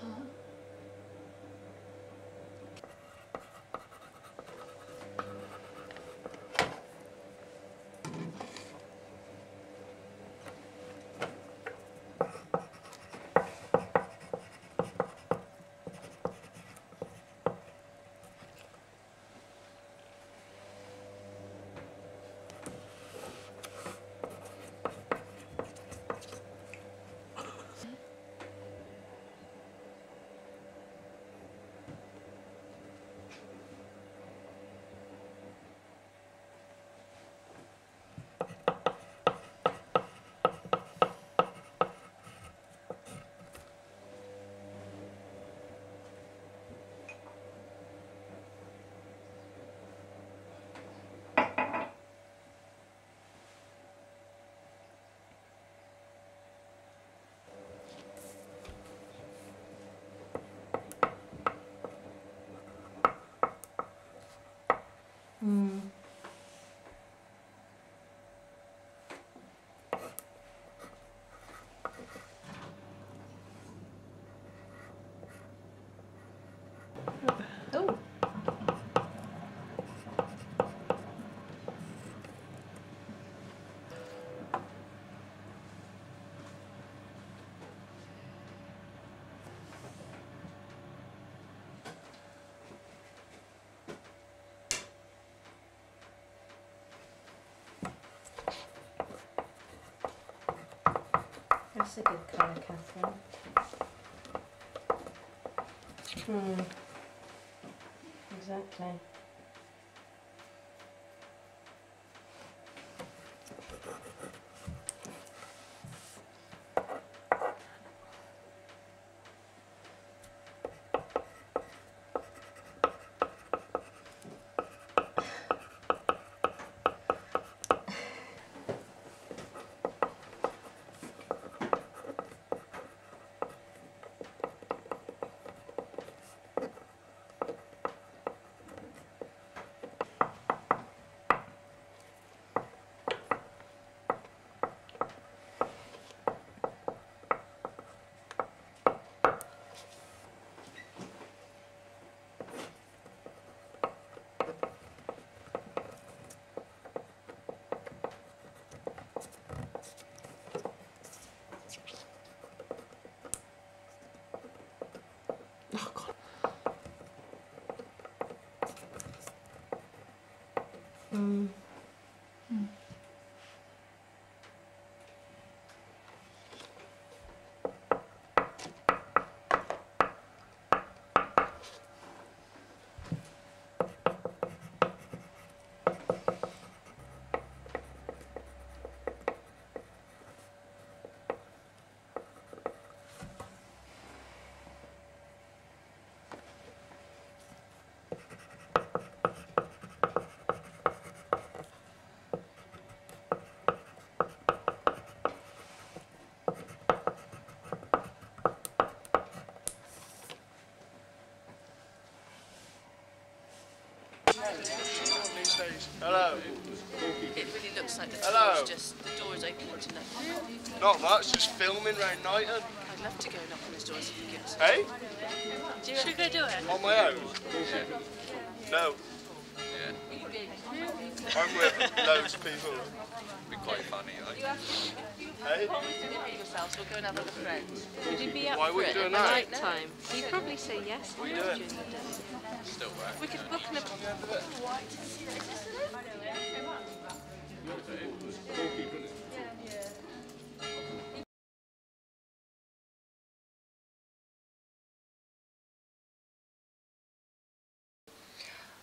Oh. That's a good colour, Catherine. Exactly. Oh, God. Hello. It really looks like the Hello. the door is open to let. Not much, just filming round Knighton. I'd love to go knock on his door if you give us. Hey? Should we go do it? On my own? Yeah. No. Yeah. I'm with loads of people. It'd be quite funny, like. Hey? Yourselves, we'll go and have other friends. Would you be up Why for would you it do at that? night time? You'd probably say yes What are you during doing? the day. Still work. We could book an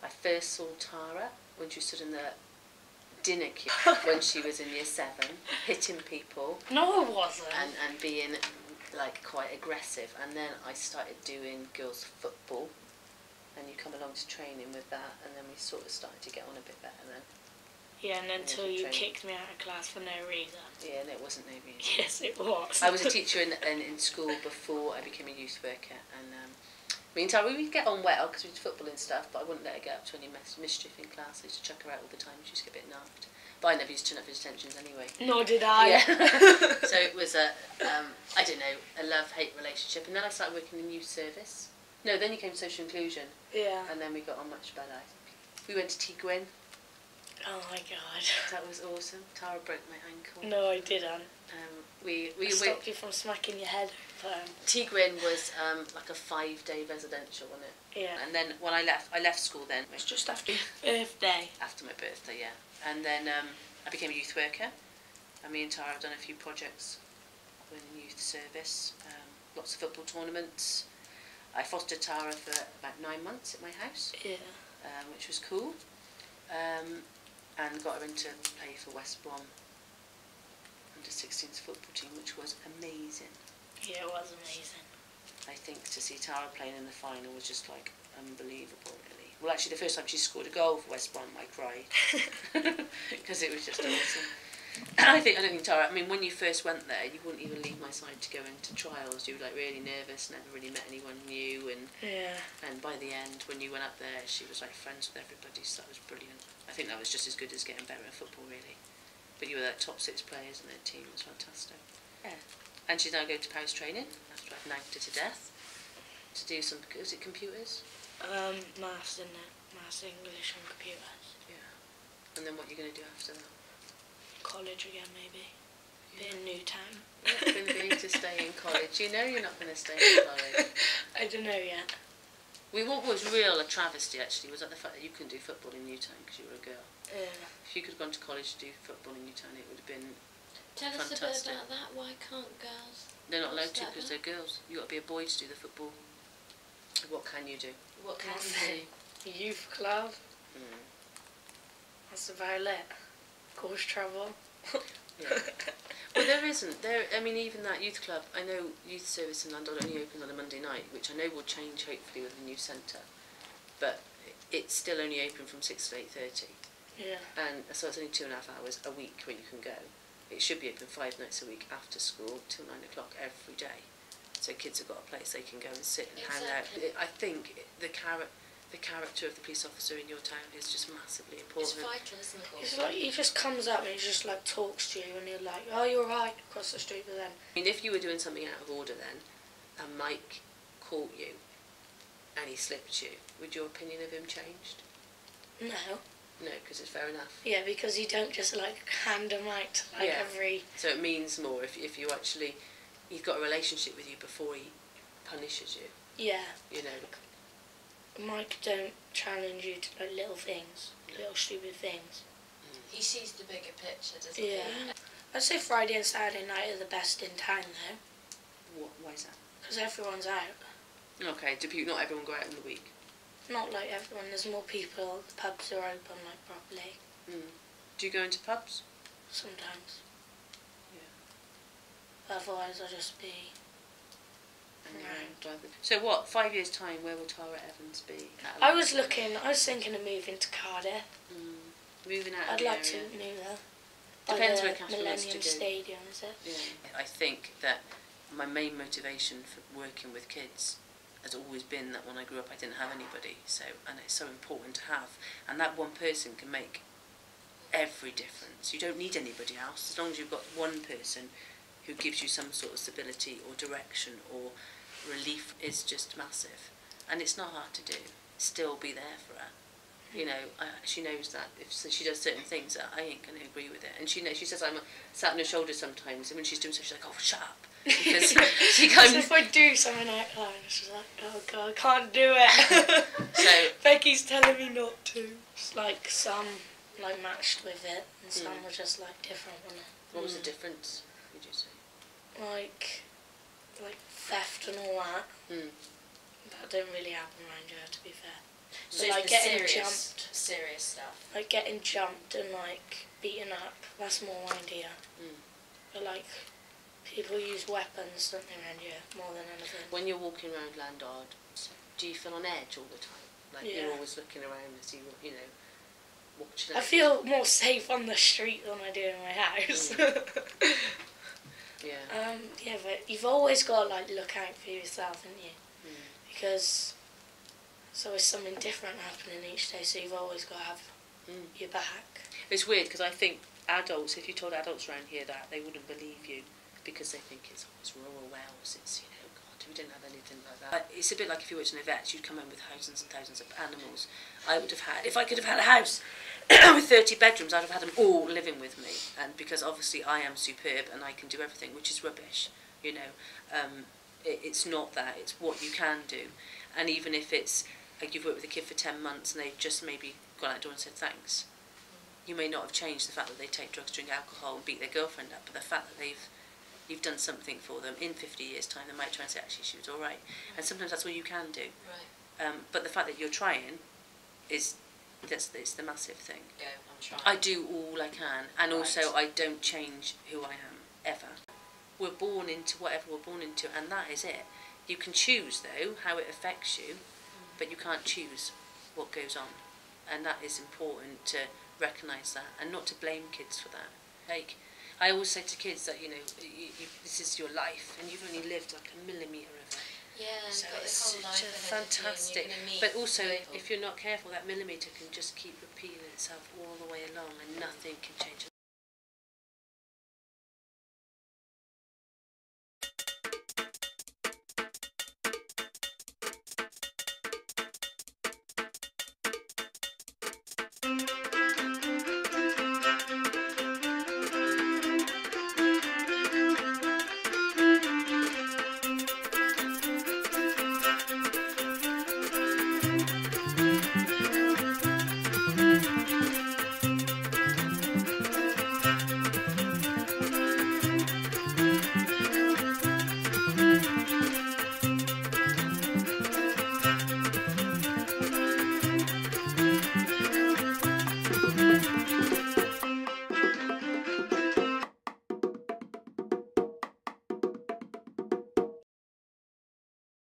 I first saw Tara when she stood in the dinner queue when she was in year 7, hitting people. No, it wasn't. And being like quite aggressive. And then I started doing girls' football, and you come along to training with that, and then we sort of started to get on a bit better then. Yeah, and until you kicked me out of class for no reason. Yeah, and it wasn't no reason. Yes, it was. I was a teacher in school before I became a youth worker, and me and Tara, we'd get on well because we did football and stuff, but I wouldn't let her get up to any mischief in class. I used to chuck her out all the time. She used to get a bit naffed. But I never used to turn up for detentions anyway. Nor did I. Yeah. So it was a, I don't know, a love-hate relationship. And then I started working in youth service. No, then you came to social inclusion. Yeah. And then we got on much better. We went to Gwyn. Oh my god. That was awesome. Tara broke my ankle. No, I didn't. We stopped you from smacking your head open. Gwyn was like a 5-day residential, wasn't it? Yeah. And then when I left school then. It was just after your birthday. After my birthday, yeah. And then I became a youth worker. And me and Tara have done a few projects in youth service. Lots of football tournaments. I fostered Tara for about 9 months at my house. Yeah. Which was cool. And got her into play for West Brom under 16s football team, which was amazing. Yeah, it was amazing. I think to see Tara playing in the final was just like unbelievable, really. Well, actually, the first time she scored a goal for West Brom, I cried because it was just awesome. I don't think Tara. I mean, when you first went there, you wouldn't even leave my side to go into trials. You were like really nervous, never really met anyone new, and yeah. And by the end, when you went up there, she was like friends with everybody. So that was brilliant. I think that was just as good as getting better at football, really. But you were like top 6 players in their team. It was fantastic. Yeah. And she's now going to Powys training after I've nagged her to death to do some. Is it computers? Maths and maths, English and computers. Yeah. And then what are you going to do after that? College again, maybe. Be in Newtown. You're not going to be to stay in college. You know you're not going to stay in college. I don't know yet. What was real a travesty actually was that the fact that you couldn't do football in Newtown because you were a girl. Yeah. If you could have gone to college to do football in Newtown, it would have been Tell fantastic. us a bit about that. Why can't girls? They're not allowed What's to that because about? they're girls. You've got to be a boy to do the football. What can you do? What can you do? Youth club. Mm. That's about it. Course travel. Yeah. Well, there isn't. I mean, even that youth club, I know youth service in Llandrindod only opens on a Monday night, which I know will change hopefully with the new centre, but it's still only open from 6 to 8:30. Yeah. And so it's only 2.5 hours a week when you can go. It should be open 5 nights a week after school till 9 o'clock every day. So kids have got a place they can go and sit and hang out. I think the character of the police officer in your town is just massively It's important. vital, isn't it? It's like he just comes up and he just like talks to you and you're like, oh, you're right, across the street. But then I mean, if you were doing something out of order then, and Mike caught you, and he slipped you, would your opinion of him changed? no. No, because it's fair enough. Yeah, because you don't just like hand him out like Yeah. every. So it means more if you actually, he's got a relationship with you before he punishes you, Yeah. you know. Mike don't challenge you to like little things, little stupid things. He sees the bigger picture, doesn't he? Yeah. I'd say Friday and Saturday night are the best in town though, Why is that? because everyone's out. Okay, not everyone go out in the week? Not like everyone. There's more people. The pubs are open like properly. Mm. Do you go into pubs? Sometimes. Yeah. Otherwise, I'll just be. And Right. you're out driving. So what, 5 years time, where will Tara Evans be? I was thinking of moving to Cardiff. Moving out of I'd the like area. to move there. Depends By where the Catherine wants to Millennium go. Stadium, is it? Yeah. I think that my main motivation for working with kids has always been that when I grew up I didn't have anybody, and it's so important to have, and that one person can make every difference. You don't need anybody else, as long as you've got one person who gives you some sort of stability or direction or relief is just massive. And it's not hard to do. Still be there for her. You know, she knows that if she does certain things, I ain't going to agree with it. And she knows. She says I'm sat on her shoulder sometimes, and when she's doing stuff, she's like, "Oh, shut up!" Because she Because comes. if I do something like that, she's like, oh god, I can't do it. So Becky's telling me not to. It's like some like matched with it, and some were just like different, wasn't it? what was the difference? Would you say? Like theft and all that. That don't really happen around here, to be fair. So But like it's getting the jumped, serious stuff. like getting jumped and like beaten up, that's more around here. But like people use weapons, don't they, around here more than anything. When you're walking around Llandrindod, do you feel on edge all the time? Like Yeah. you're always looking around to see what, you know, watching. I feel more safe on the street than I do in my house. Yeah. Yeah, but you've always got to like look out for yourself, haven't you? Because there's always something different happening each day, so you've always got to have your back. It's weird because I think adults, if you told adults around here that, they wouldn't believe you because they think it's rural Wales, it's, you know, God, we didn't have anything like that. It's a bit like if you worked in a vet, you'd come in with thousands and thousands of animals. I would have had, if I could have had a house with 30 bedrooms, I'd have had them all living with me, and because obviously I am superb and I can do everything, which is rubbish, you know. It's not that, it's what you can do. And even if it's like you've worked with a kid for 10 months and they've just maybe gone out the door and said thanks, you may not have changed the fact that they take drugs, drink alcohol and beat their girlfriend up, but the fact that you've done something for them, in 50 years time they might try and say actually she was alright. And sometimes that's all you can do. Right. But the fact that you're trying it's the massive thing. Yeah, I'm trying. I do all I can, and Right. also I don't change who I am, ever. We're born into whatever we're born into, and that is it. You can choose, though, how it affects you, but you can't choose what goes on. And that is important to recognise that, and not to blame kids for that. Like, I always say to kids that, you know, this is your life, and you've only lived like a millimetre of it. Yeah, and So got it's this whole life just ahead of you, fantastic. and you're gonna meet But also, people. if you're not careful, that millimetre can just keep repeating itself all the way along, and nothing can change.